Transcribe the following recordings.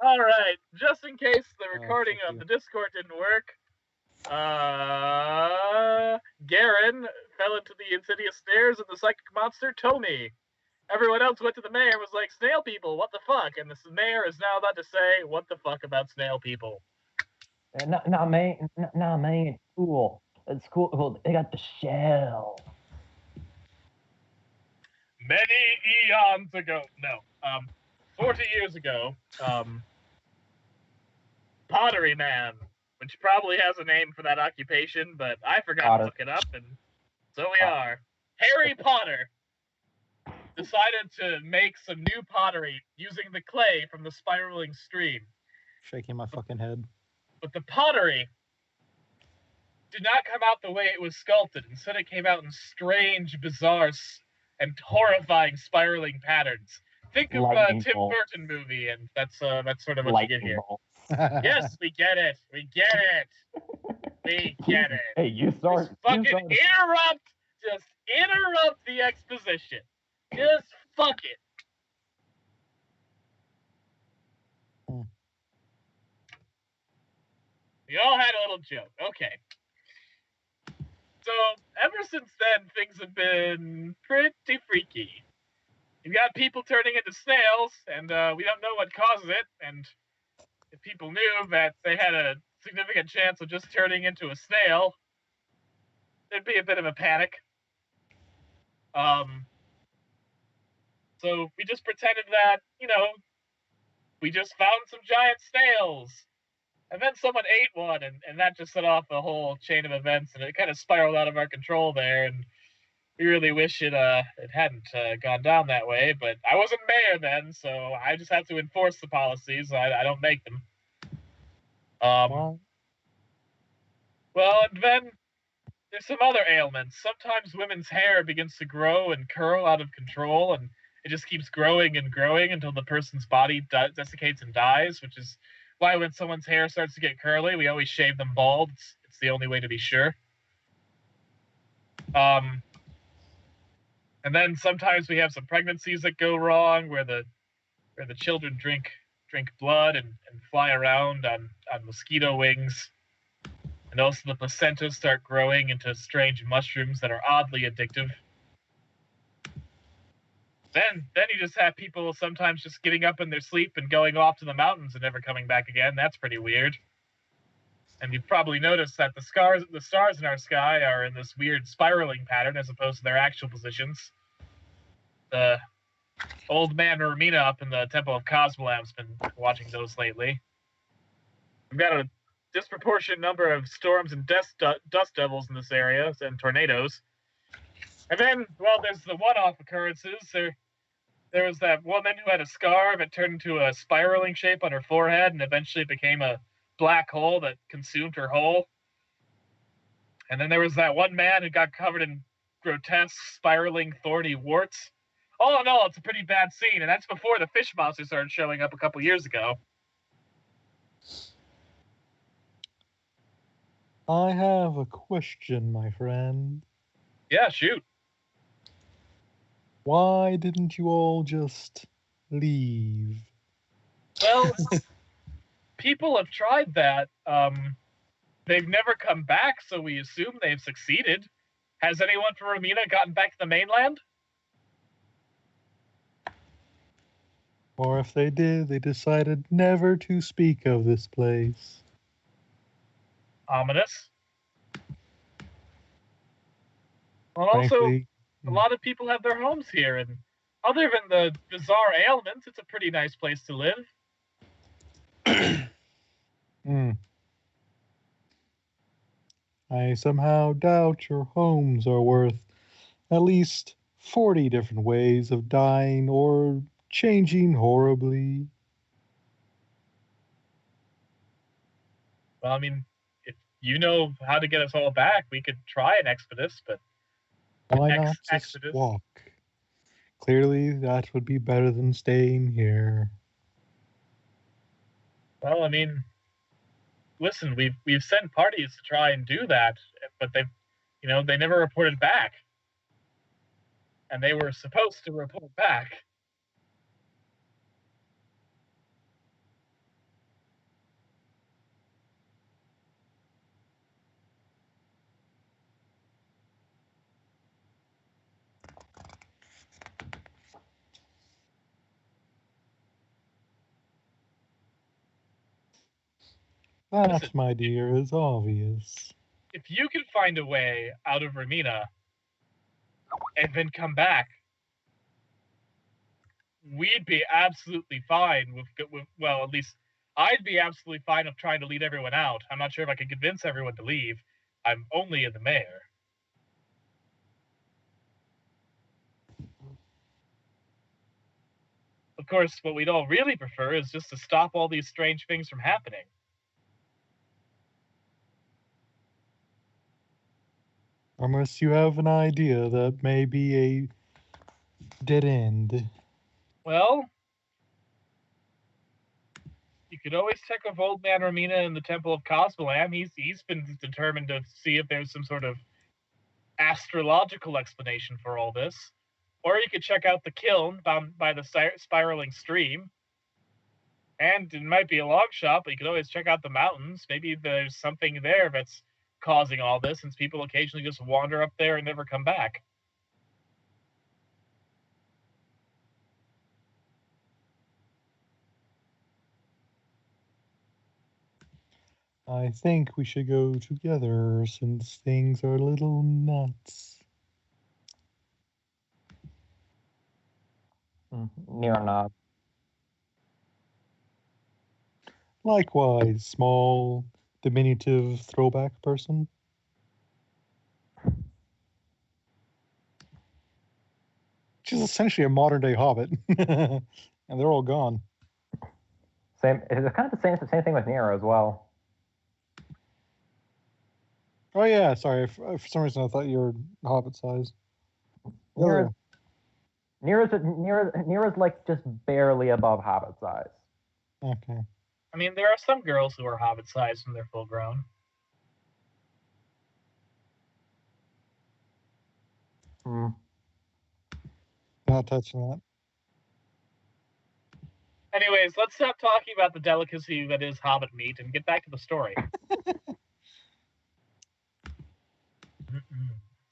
All right, just in case the Oh, recording fuck of you. the Discord didn't work, Garen fell into the insidious snares of the psychic monster Tommy. Everyone else went to the mayor and was like, snail people, what the fuck? And the mayor is now about to say, what the fuck about snail people? No, man, it's cool. It's cool. Well, they got the shell. Many eons ago, no, 40 years ago, Pottery Man, which probably has a name for that occupation, but I forgot to Potter. look it up, and so we are. Harry Potter decided to make some new pottery using the clay from the spiraling stream. Shaking my fucking head. But the pottery did not come out the way it was sculpted. Instead, it came out in strange, bizarre, and horrifying spiraling patterns. Think of Tim Burton movie, and that's sort of what you get here. Yes, we get it. We get it. We get it. Hey, you start. Just fucking interrupt. Just interrupt the exposition. Just fuck it. We all had a little joke. Okay. So, ever since then, things have been pretty freaky. You've got people turning into snails, and we don't know what causes it, and if people knew that they had a significant chance of just turning into a snail, there'd be a bit of a panic. So we just pretended that, we just found some giant snails. And then someone ate one, and that just set off a whole chain of events, and it kind of spiraled out of our control there, and we really wish it hadn't gone down that way, but I wasn't mayor then, so I just have to enforce the policies. I don't make them. Well, and then there's some other ailments. Sometimes women's hair begins to grow and curl out of control, and it just keeps growing and growing until the person's body desiccates and dies, which is why when someone's hair starts to get curly, we always shave them bald. It's the only way to be sure. And then sometimes we have some pregnancies that go wrong, where the children drink blood and fly around on mosquito wings. And also the placentas start growing into strange mushrooms that are oddly addictive. Then you just have people sometimes just getting up in their sleep and going off to the mountains and never coming back again. That's pretty weird. And you've probably noticed that the stars in our sky are in this weird spiraling pattern as opposed to their actual positions. The old man Romina up in the Temple of Cosmolam's been watching those lately. We've got a disproportionate number of storms and dust devils in this area, and tornadoes. And then, well, there's the one-off occurrences. There was that woman who had a scar that turned into a spiraling shape on her forehead and eventually became a black hole that consumed her whole. And then there was that one man who got covered in grotesque, spiraling, thorny warts. All in all, it's a pretty bad scene, and that's before the fish monster started showing up a couple years ago. I have a question, my friend. Yeah, shoot. Why didn't you all just leave? Well, people have tried that. They've never come back, so we assume they've succeeded. Has anyone from Romina gotten back to the mainland? Or if they did, they decided never to speak of this place. Ominous. Well, also, a lot of people have their homes here, and other than the bizarre ailments, it's a pretty nice place to live. I somehow doubt your homes are worth at least 40 different ways of dying or changing horribly. Well, I mean, if you know how to get us all back, we could try an expedus, but... Why not just walk? Clearly, that would be better than staying here. Well, I mean, listen, we've sent parties to try and do that, but they never reported back. And they were supposed to report back. That, Listen, my dear, is obvious. if you can find a way out of Ramina and then come back, we'd be absolutely fine with well, at least I'd be absolutely fine of trying to lead everyone out. I'm not sure if I can convince everyone to leave. I'm only in the mayor. Of course, what we'd all really prefer is just to stop all these strange things from happening. Unless you have an idea that may be a dead end. Well, you could always check with Old Man Ramina in the Temple of Cosmolam. He's been determined to see if there's some sort of astrological explanation for all this. Or you could check out the kiln bound by the spiraling stream. And it might be a long shot, but you could always check out the mountains. Maybe there's something there that's causing all this, since people occasionally just wander up there and never come back. I think we should go together since things are a little nuts. Near nod. Likewise, small, diminutive throwback person. Which is essentially a modern day hobbit. And they're all gone. Same. It's kind of the same thing with Nero as well. Oh yeah, sorry. For some reason I thought you were hobbit size. Nero's like just barely above hobbit size. Okay. I mean, there are some girls who are hobbit-sized when they're full-grown. Not touching that. Anyways, let's stop talking about the delicacy that is hobbit meat and get back to the story.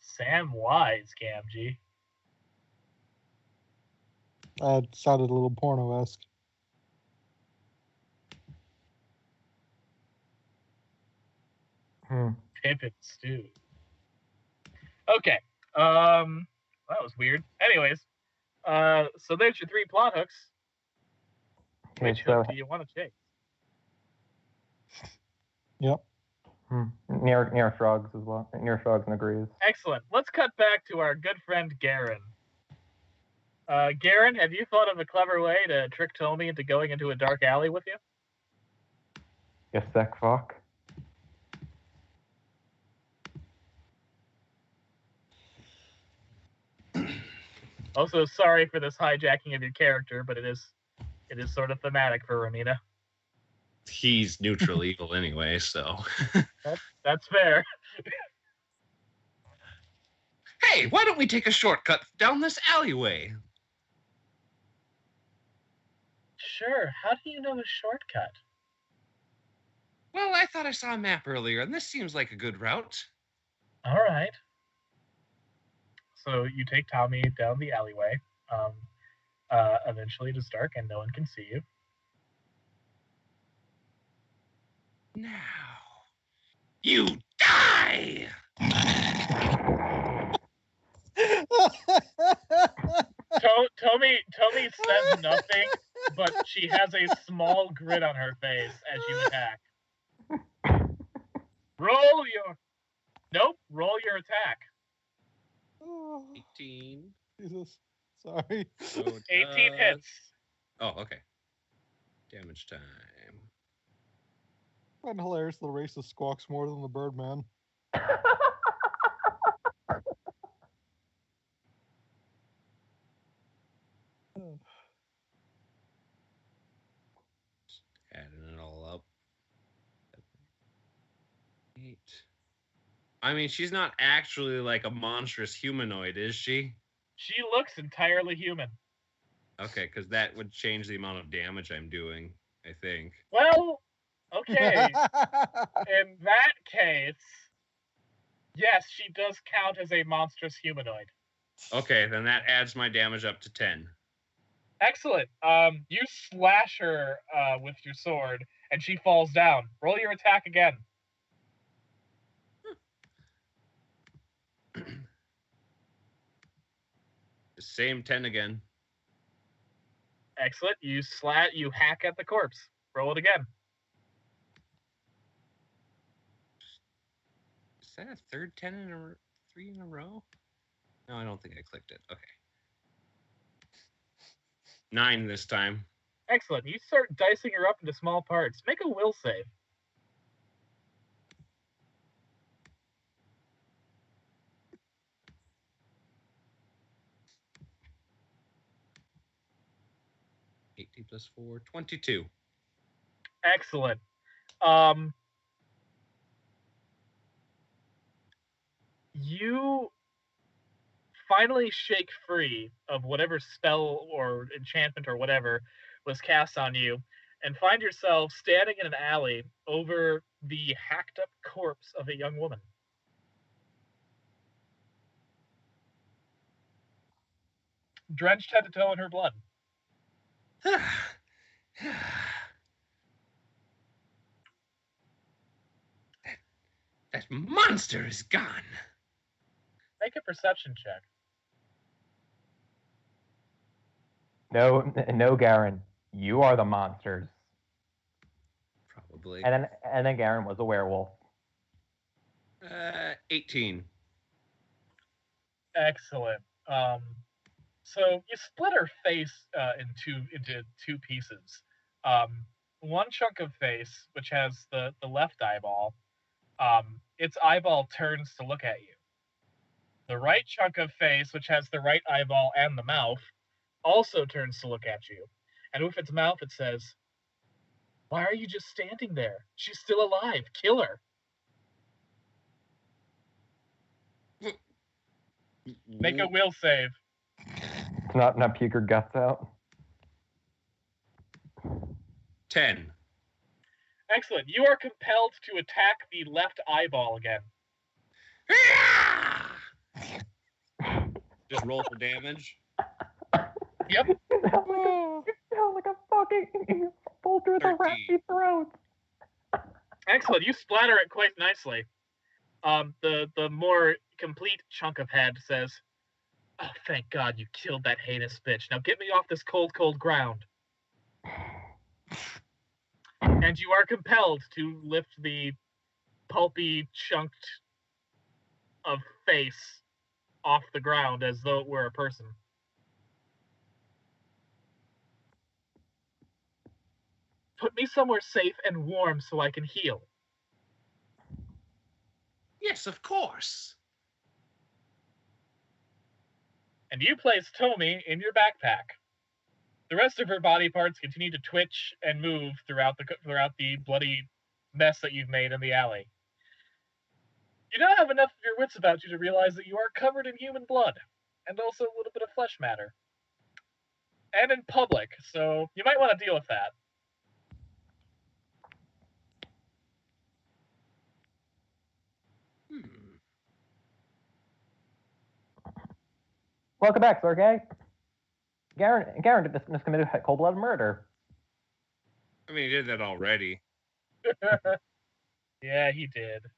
Sam Wise, Gamgee. That sounded a little porno-esque. Pippin stew. Okay. That was weird. Anyways, so there's your 3 plot hooks. Which hook do you want to chase? Yep. Near shrugs as well. Near shrugs and agrees. Excellent. Let's cut back to our good friend Garen. Garen, have you thought of a clever way to trick Tommy into going into a dark alley with you? You sick fuck. Also, sorry for this hijacking of your character, but it is sort of thematic for Ramina. He's neutral evil anyway, so. That's fair. Hey, why don't we take a shortcut down this alleyway? Sure. How do you know a shortcut? Well, I thought I saw a map earlier, and this seems like a good route. All right. So you take Tommy down the alleyway. Eventually it's dark and no one can see you. Now, you die! Tommy says nothing, but she has a small grin on her face as you attack. Roll your attack. 18. Jesus. Sorry. So 18 hits. Oh, okay. Damage time. I find hilarious the racist squawks more than the Birdman. Adding it all up. 8. I mean, she's not actually like a monstrous humanoid, is she? She looks entirely human. Okay, because that would change the amount of damage I'm doing, I think. Well, okay. In that case, yes, she does count as a monstrous humanoid. Okay, then that adds my damage up to 10. Excellent. You slash her with your sword, and she falls down. Roll your attack again. The same 10 again. Excellent. You hack at the corpse. Roll it again. Is that a third 10 in a 3 in a row? No, I don't think I clicked it. Okay. 9 this time. Excellent. You start dicing her up into small parts. Make a will save. +18 + 4, 22. Excellent. You finally shake free of whatever spell or enchantment or whatever was cast on you, and find yourself standing in an alley over the hacked up corpse of a young woman. Drenched head to toe in her blood. That monster is gone. Make a perception check. No, Garen. You are the monsters. Probably. And then Garen was a werewolf. 18. Excellent. So you split her face into two pieces. One chunk of face, which has the left eyeball, its eyeball turns to look at you. The right chunk of face, which has the right eyeball and the mouth, also turns to look at you. And with its mouth, it says, "Why are you just standing there? She's still alive. Kill her." Make a will save. Not puke her guts out. 10. Excellent. You are compelled to attack the left eyeball again. Just roll for damage. Yep. It sounds like a fucking pull through the 13. raspy throat. Excellent. You splatter it quite nicely. The more complete chunk of head says, "Oh, thank God you killed that heinous bitch. Now get me off this cold, cold ground." And you are compelled to lift the pulpy chunked of face off the ground as though it were a person. Put me somewhere safe and warm so I can heal. Yes, of course. And you place Tomi in your backpack. The rest of her body parts continue to twitch and move throughout the bloody mess that you've made in the alley. You now have enough of your wits about you to realize that you are covered in human blood, and also a little bit of flesh matter. And in public, so you might want to deal with that. Welcome back, Sergey. Garen just committed cold-blooded murder. I mean, he did that already. Yeah, he did.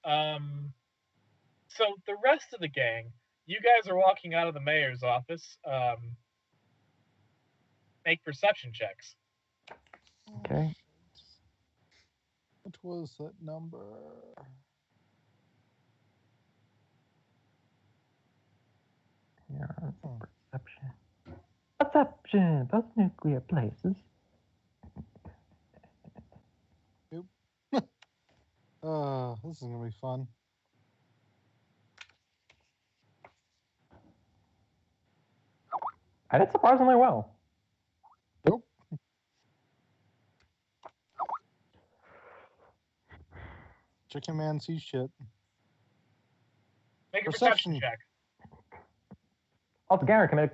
So the rest of the gang, you guys are walking out of the mayor's office. Make perception checks. Okay. What was that number? Yeah, perception. Perception. Those nuclear places. This is gonna be fun. I did surprisingly well. Nope. Chicken man sees shit. Make a perception check. Also, Garen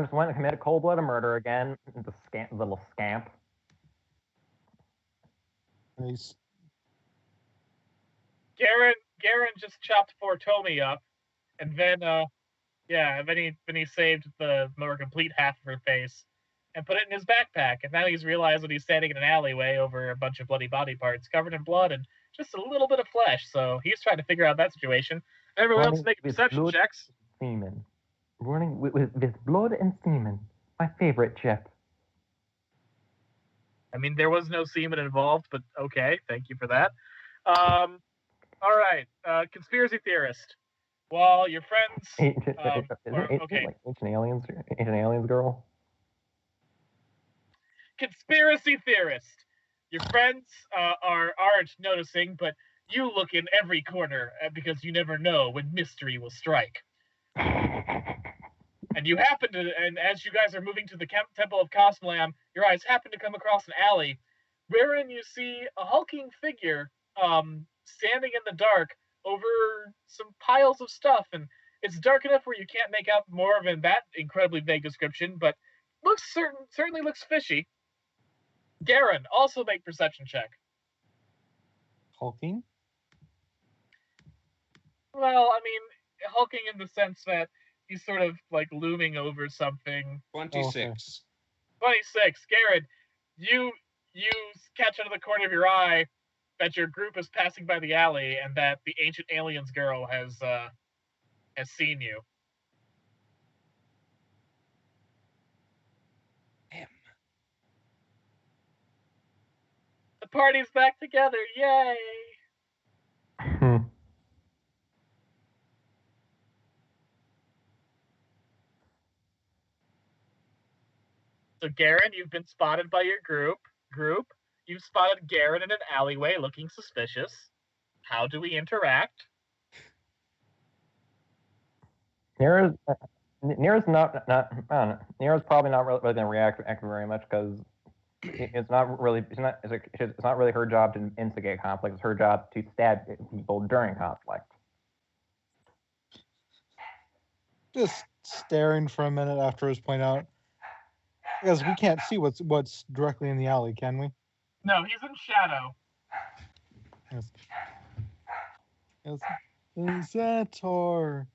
just went and committed cold-blooded murder again. The little scamp. He's Garen just chopped poor Tomi up, And then then he saved the more complete half of her face and put it in his backpack. And now he's realized that he's standing in an alleyway over a bunch of bloody body parts covered in blood and just a little bit of flesh. So he's trying to figure out that situation. Everyone else Running make with perception blood checks. Semen. Running with blood and semen. My favorite chip. I mean, there was no semen involved, but okay, thank you for that. All right, conspiracy theorist. While your friends, Ancient, okay, like ancient aliens girl. conspiracy theorist. Your friends aren't noticing, but you look in every corner because you never know when mystery will strike. And you happen to, and as you guys are moving to the Temple of Cosmolam, your eyes happen to come across an alley wherein you see a hulking figure standing in the dark over some piles of stuff. And it's dark enough where you can't make out more than that incredibly vague description, but certainly looks fishy. Garen, also make perception check. Hulking? Well, I mean, hulking in the sense that he's sort of like looming over something. 26. 26. Garen, you catch out of the corner of your eye that your group is passing by the alley and that the ancient aliens girl has seen you. Damn. The party's back together, yay! So Garen, you've been spotted by your group. You've spotted Garen in an alleyway looking suspicious. How do we interact? Nira's not I don't know. Nira's probably not really going to react very much because it's not really her job to instigate conflict. It's her job to stab people during conflict. Just staring for a minute after it was pointed out. Because we can't see what's directly in the alley, can we? No, he's in shadow. Yes. Is that our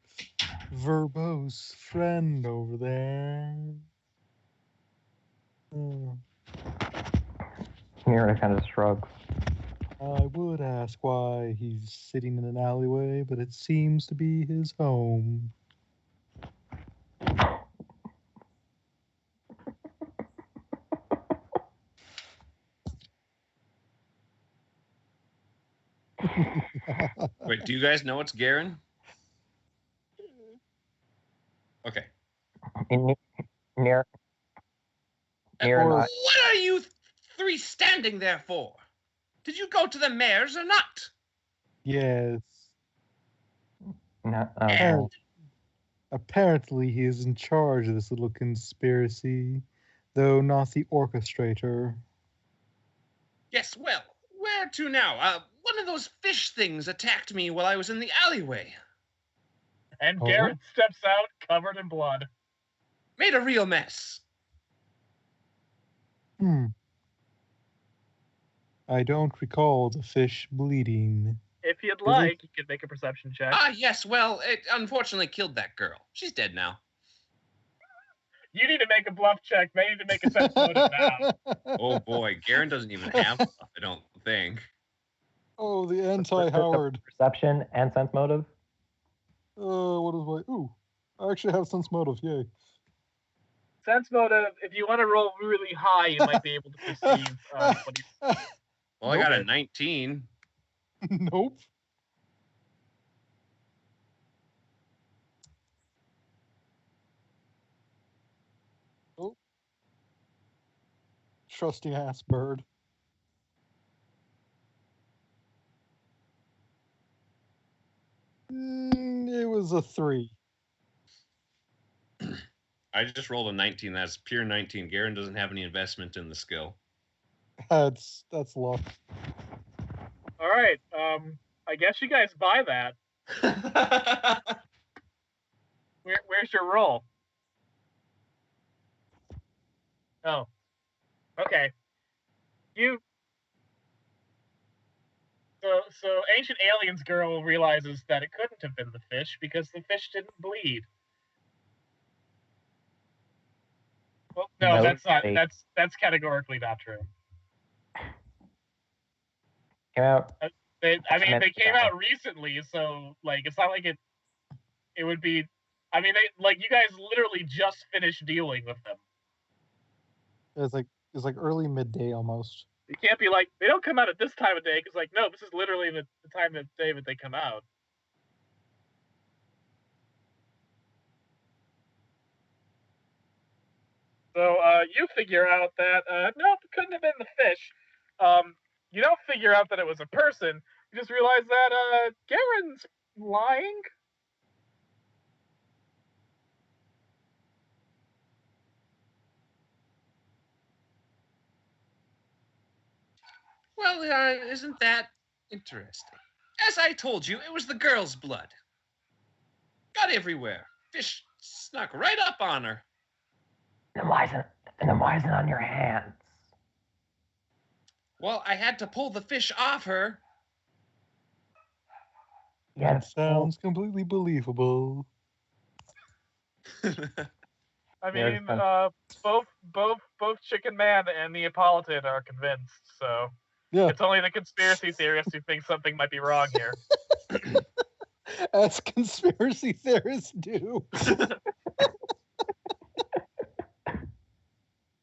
verbose friend over there? Nira kind of shrugs. I would ask why he's sitting in an alleyway, but it seems to be his home. Wait, do you guys know it's Garen? Okay. Nira. What are you three standing there for? Did you go to the mayor's or not? Yes. No. Apparently he is in charge of this little conspiracy, though not the orchestrator. Yes, well, where to now? One of those fish things attacked me while I was in the alleyway. And Garen steps out covered in blood. Made a real mess. I don't recall the fish bleeding. If you'd like, you could make a perception check. Ah, yes, well, it unfortunately killed that girl. She's dead now. You need to make a bluff check. They need to make a sense motive now. Oh boy, Garen doesn't even have bluff, I don't think. Oh, the anti-Howard. Perception and sense motive. What is my... Ooh, I actually have sense motive, yay. Sense motive, if you want to roll really high, you might be able to perceive what he's... Well, I got a 19. Nope. Oh. Trusting ass bird. It was a 3. I just rolled a 19. That's pure 19. Garen doesn't have any investment in the skill. That's luck. All right. I guess you guys buy that. Where's your roll? Oh. Okay. So ancient aliens girl realizes that it couldn't have been the fish because the fish didn't bleed. Well, no, that's not. That's categorically not true. Came out. They came out recently, so like it's not like it would be. I mean, you guys literally just finished dealing with them. It's like early midday almost. It can't be like they don't come out at this time of day because no, this is literally the time of day that they come out. So you figure out that no, it couldn't have been the fish. You don't figure out that it was a person. You just realize that Garen's lying. Well, isn't that interesting? As I told you, it was the girl's blood. Got everywhere. Fish snuck right up on her. Then why isn't it on your hands? Well, I had to pull the fish off her. Yeah, that sounds completely believable. I mean, both Chicken Man and Neapolitan are convinced, so yeah. It's only the conspiracy theorists who think something might be wrong here. As conspiracy theorists do.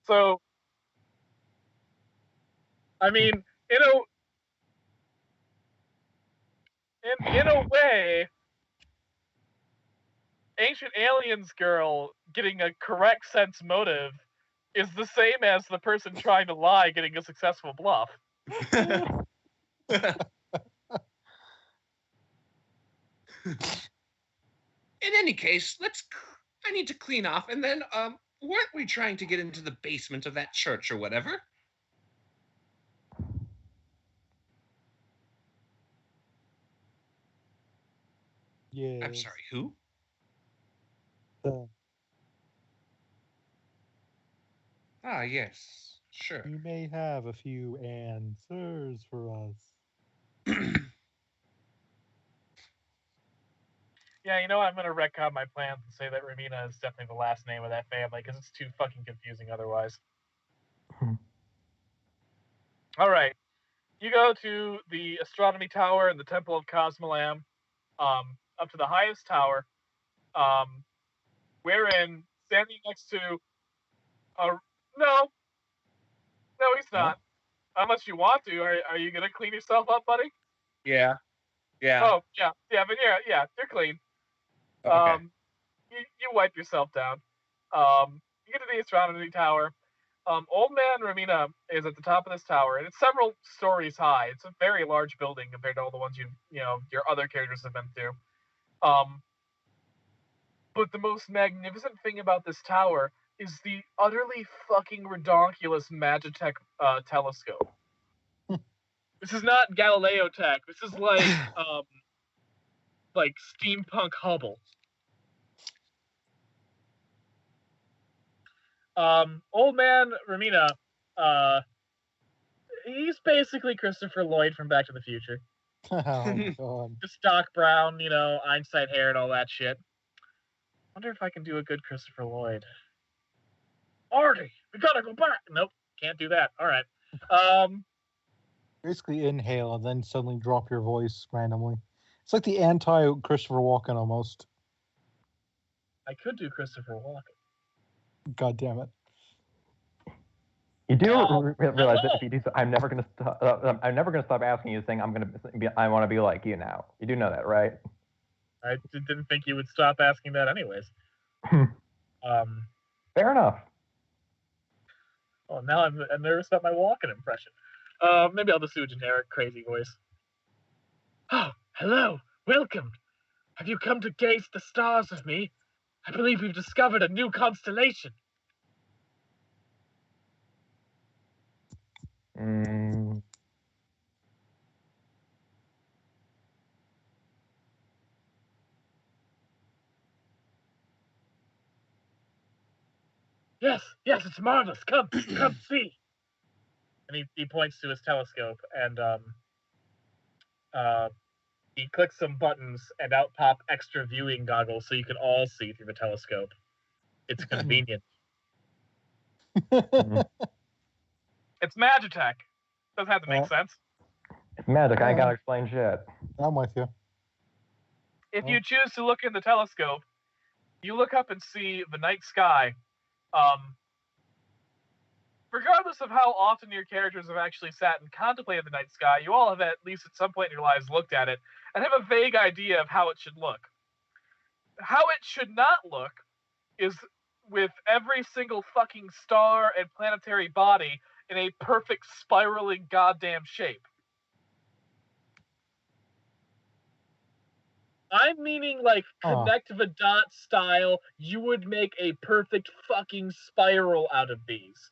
So, I mean, in a way, Ancient Aliens girl getting a correct sense motive is the same as the person trying to lie getting a successful bluff. In any case, I need to clean off, and then, weren't we trying to get into the basement of that church or whatever? Yeah. I'm sorry, who? Ah, yes, sure. You may have a few answers for us. Yeah, I'm going to retcon my plans and say that Ramina is definitely the last name of that family because it's too fucking confusing otherwise. All right. You go to the astronomy tower and the Temple of Cosmolam, up to the highest tower, wherein standing next to no, he's not. Unless you want to. Are you going to clean yourself up, buddy? Yeah. Oh, yeah, but you're clean. Okay. You wipe yourself down. You get to the astronomy tower. Old Man Ramina is at the top of this tower, and it's several stories high. It's a very large building compared to all the ones your other characters have been through. But the most magnificent thing about this tower is the utterly fucking redonkulous Magitech telescope. This is not Galileo tech. This is like steampunk Hubble. Old Man Ramina, he's basically Christopher Lloyd from Back to the Future. Oh, God. Just Doc Brown, Einstein hair and all that shit. Wonder if I can do a good Christopher Lloyd. Artie, we gotta go back. Nope, can't do that. All right. Basically inhale and then suddenly drop your voice randomly. It's like the anti-Christopher Walken almost. I could do Christopher Walken. God damn it. You do realize that if you do so, I'm never gonna stop asking you, saying I want to be like you now. You do know that, right? I didn't think you would stop asking that anyways. Fair enough. Well, now I'm nervous about my Walken impression. Maybe I'll just do a generic crazy voice. Oh, hello, welcome. Have you come to gaze at the stars with me? I believe we've discovered a new constellation. Yes, it's marvelous. Come see. And he points to his telescope, and he clicks some buttons, and out pop extra viewing goggles so you can all see through the telescope. It's convenient. It's Magitech. Doesn't have to make sense. It's magic. I ain't gotta explain shit. I'm with you. If you choose to look in the telescope, you look up and see the night sky. Regardless of how often your characters have actually sat and contemplated the night sky, you all have at least at some point in your lives looked at it and have a vague idea of how it should look. How it should not look is with every single fucking star and planetary body in a perfect spiraling goddamn shape. I'm meaning like connect the dot style, you would make a perfect fucking spiral out of these.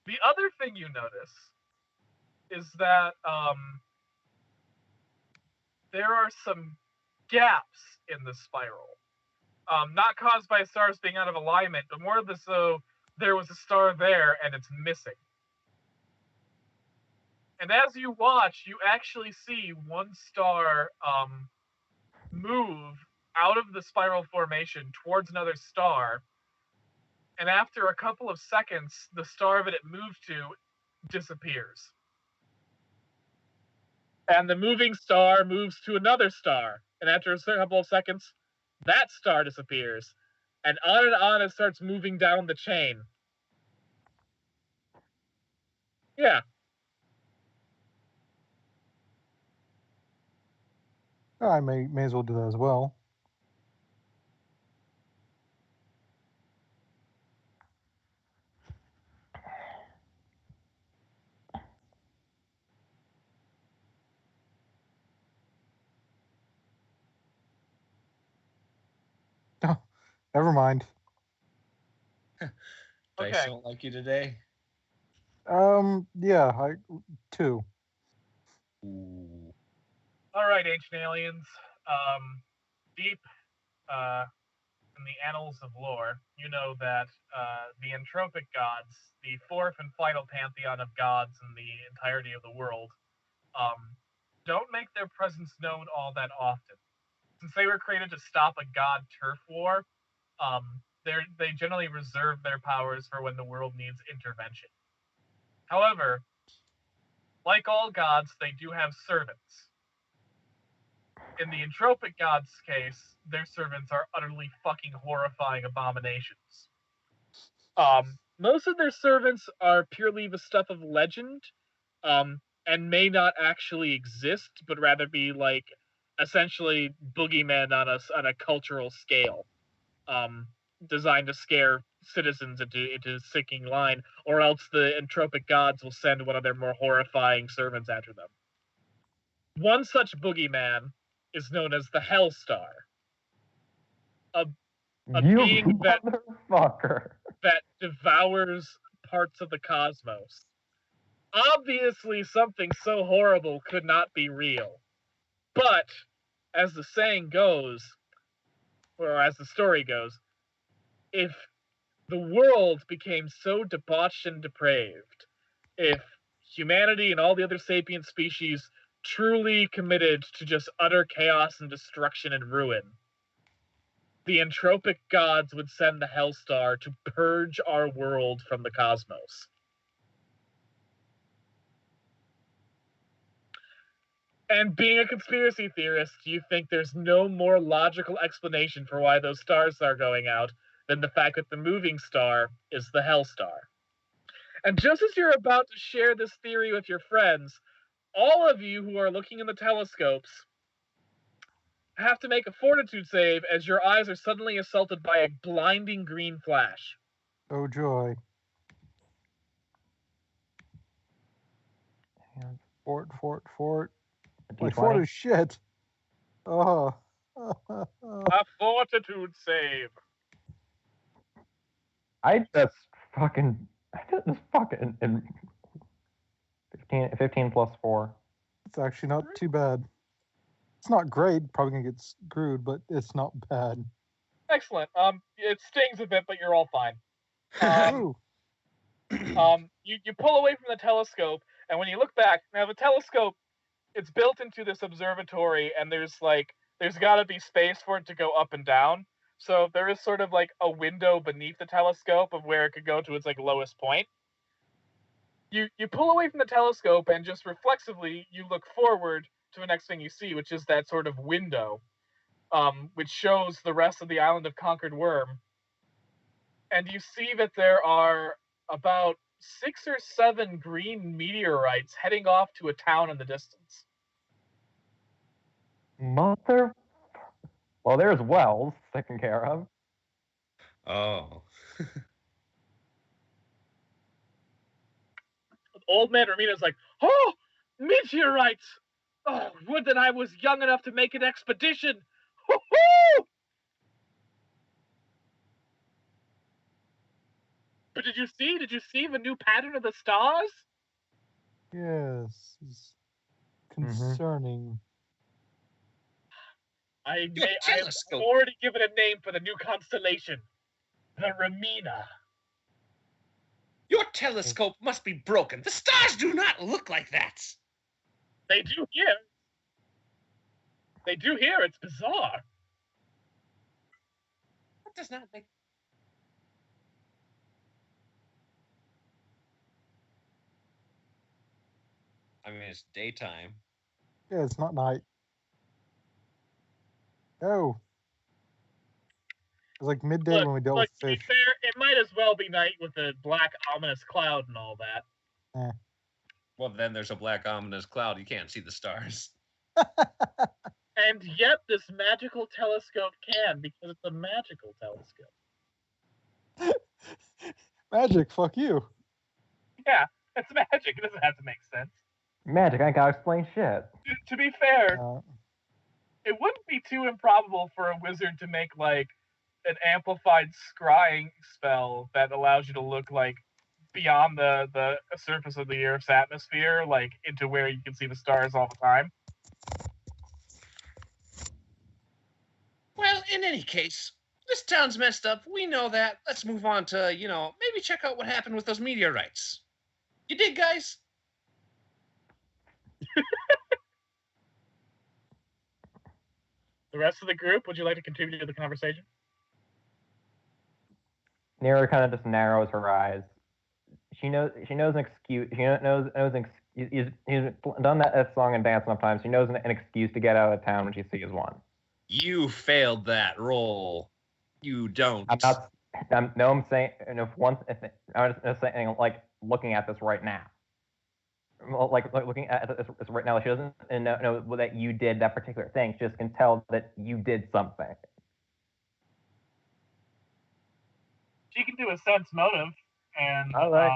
The other thing you notice is that there are some gaps in the spiral. Not caused by stars being out of alignment, but more of so there was a star there and it's missing. And as you watch, you actually see one star move out of the spiral formation towards another star. And after a couple of seconds, the star that it moved to disappears. And the moving star moves to another star. And after a couple of seconds, that star disappears. And on it starts moving down the chain. Yeah. I may as well do that as well. Oh, never mind. Dice don't like you today? Yeah, 2. Ooh. All right, ancient aliens. Deep in the annals of lore, you know that the entropic gods, the fourth and final pantheon of gods in the entirety of the world, don't make their presence known all that often. Since they were created to stop a god turf war, they generally reserve their powers for when the world needs intervention. However, like all gods, they do have servants. In the entropic gods' case, their servants are utterly fucking horrifying abominations. Most of their servants are purely the stuff of legend, and may not actually exist, but rather be like essentially boogeymen on a cultural scale, designed to scare citizens into sinking line, or else the entropic gods will send one of their more horrifying servants after them. One such boogeyman is known as the Hellstar. A being that devours parts of the cosmos. Obviously, something so horrible could not be real. But, as the saying goes, or as the story goes, if the world became so debauched and depraved, if humanity and all the other sapient species truly committed to just utter chaos and destruction and ruin, the entropic gods would send the Hellstar to purge our world from the cosmos. And being a conspiracy theorist, you think there's no more logical explanation for why those stars are going out than the fact that the moving star is the Hellstar. And just as you're about to share this theory with your friends, all of you who are looking in the telescopes have to make a fortitude save as your eyes are suddenly assaulted by a blinding green flash. Oh, joy. Fort. My fort is shit. Oh. A fortitude save. I just fucking in 15 plus 4. It's actually not too bad. It's not great. Probably gonna get screwed, but it's not bad. Excellent. It stings a bit, but you're all fine. Ooh. You pull away from the telescope, and when you look back, now the telescope, it's built into this observatory, and there's got to be space for it to go up and down. So there is sort of like a window beneath the telescope of where it could go to its like lowest point. You pull away from the telescope, and just reflexively you look forward to the next thing you see, which is that sort of window, which shows the rest of the island of Conquered Worm. And you see that there are about 6 or 7 green meteorites heading off to a town in the distance. Mother. Well, there's Wells taken care of. Oh. Old man Ramina's like, oh, meteorites! Oh, would that I was young enough to make an expedition! Hoo-hoo! But did you see the new pattern of the stars? Yes. It's concerning. I've telescope. already given a name for the new constellation. The Ramina. Your telescope must be broken. The stars do not look like that. They do here. They do here. It's bizarre. That does not make... I mean, it's daytime. Yeah, it's not night. Oh. It's like midday when we dealt with to be fish. fair, it might as well be night with a black ominous cloud and all that. Well, then there's a black ominous cloud. You can't see the stars. And yet this magical telescope can, because it's a magical telescope. Magic, fuck you. Yeah, it's magic. It doesn't have to make sense. Magic, I gotta explain shit. To be fair, Uh, it wouldn't be too improbable for a wizard to make like an amplified scrying spell that allows you to look like beyond the surface of the Earth's atmosphere, like into where you can see the stars all the time. Well, in any case, this town's messed up. We know that. Let's move on to, maybe check out what happened with those meteorites. You dig, guys? The rest of the group, would you like to contribute to the conversation? Nero kind of just narrows her eyes. She knows an excuse. She knows an excuse. He's done that song and dance enough times. She knows an excuse to get out of town when she sees one. You failed that roll. You don't. I'm not. I'm saying. And I'm just saying, like looking at this right now. Like looking at this right now, she doesn't know that you did that particular thing. She just can tell that you did something. She can do a sense motive, and All right.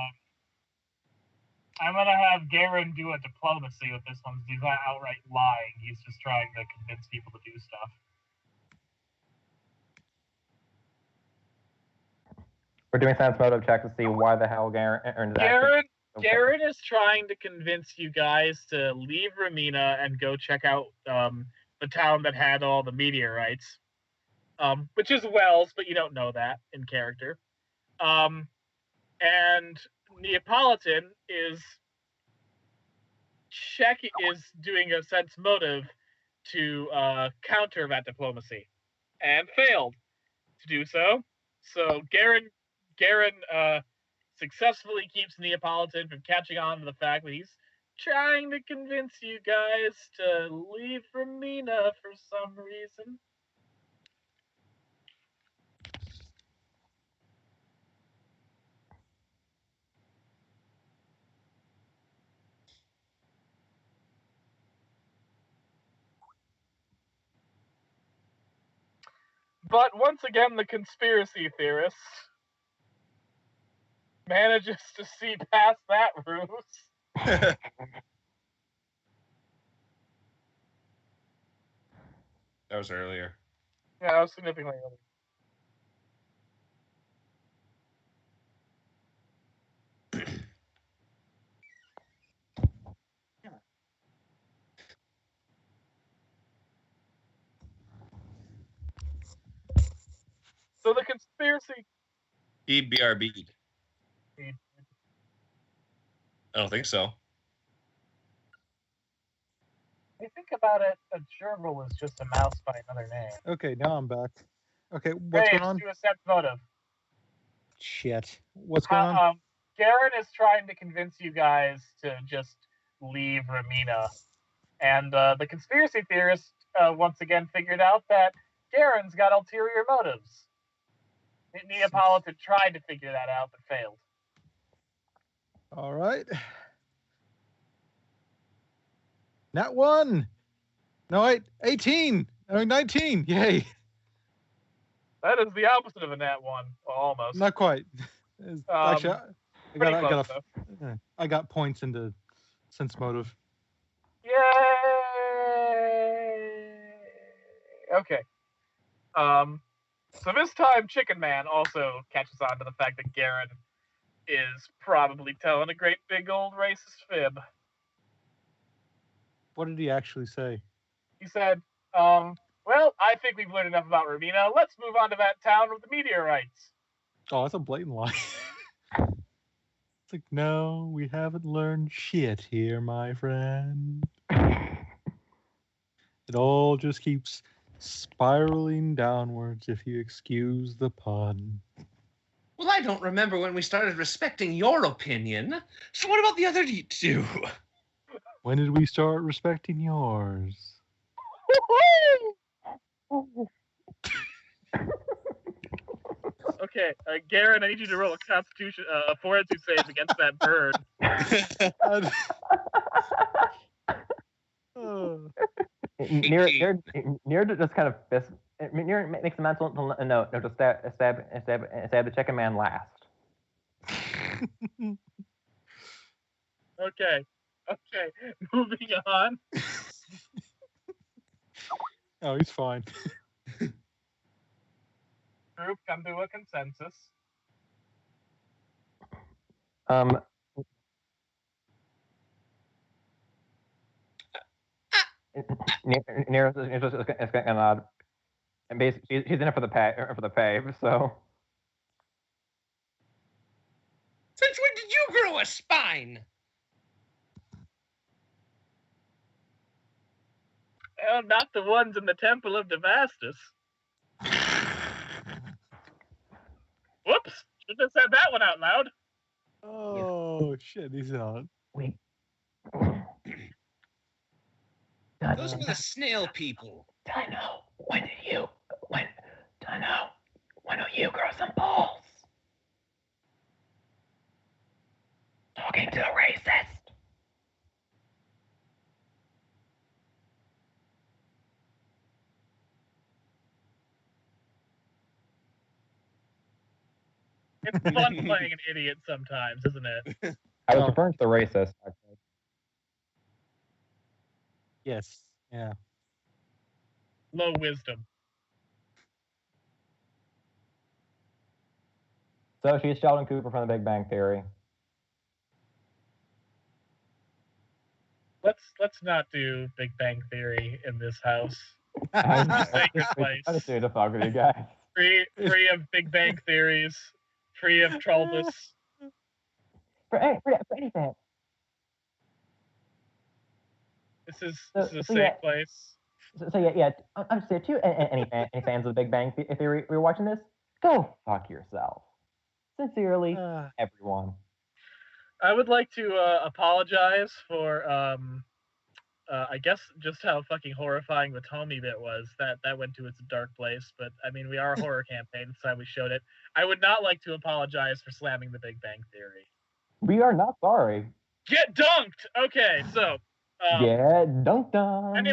I'm gonna have Garen do a diplomacy with this one. He's not outright lying. He's just trying to convince people to do stuff. We're doing sense motive check to see why the hell Garen is trying to convince you guys to leave Ramina and go check out the town that had all the meteorites, which is Wells, but you don't know that in character. And Neapolitan is doing a sense motive to counter that diplomacy, and failed to do so. So Garen successfully keeps Neapolitan from catching on to the fact that he's trying to convince you guys to leave Ramina for some reason. But once again, the conspiracy theorist manages to see past that ruse. That was earlier. Yeah, that was significantly earlier. So the conspiracy... He BRB'd. I don't think so. If you think about it, a gerbil is just a mouse by another name. Okay, now I'm back. Okay, what's Graves, going on? do a sense motive. Shit. What's going on? Garen is trying to convince you guys to just leave Ramina. And the conspiracy theorist once again figured out that Garen's got ulterior motives. Neapolitan tried to figure that out, but failed. All right. Nat 1. No, wait. 18. I mean, 19. Yay. That is the opposite of a nat 1. Well, almost. Not quite. Actually, I got points into sense motive. Yay! Okay. So this time, Chicken Man also catches on to the fact that Garen is probably telling a great big old racist fib. What did he actually say? He said, well, I think we've learned enough about Ramina. Let's move on to that town with the meteorites. Oh, that's a blatant lie. It's like, no, we haven't learned shit here, my friend. It all just keeps spiraling downwards, if you excuse the pun. Well, I don't remember when we started respecting your opinion. So what about the other two? When did we start respecting yours? Okay, Garen, I need you to roll a Constitution, a Fortitude save against that bird. Near just kind of fist. Near makes a mental note. No, just stab the Chicken Man last. Okay, moving on. Oh, he's fine. Group, come to a consensus. Near is gonna nod. And basically, he's in it for the pay. So. Since when did you grow a spine? Well, not the ones in the Temple of Devastus. Whoops! Should have said that one out loud. Oh, shit, he's not. Wait. Those were the snail people. Dino, when do you grow some balls? Talking to a racist. It's fun playing an idiot sometimes, isn't it? I was referring to the racist. Actually. Yes. Yeah. Low wisdom. So she's Sheldon Cooper from The Big Bang Theory. Let's not do Big Bang Theory in this house. Sacred place. I just need to fuck with you guys. Free of Big Bang theories. Free of Trollbus. For anything. This is a safe place. So yeah. I'm just too. Any fans of The Big Bang Theory? We're watching this. Go fuck yourself. Sincerely, everyone. I would like to apologize for I guess just how fucking horrifying the Tommy bit was. That went to its dark place, but I mean, we are a horror campaign, that's why we showed it. I would not like to apologize for slamming The Big Bang Theory. We are not sorry. Get dunked. Okay, so get dunked on.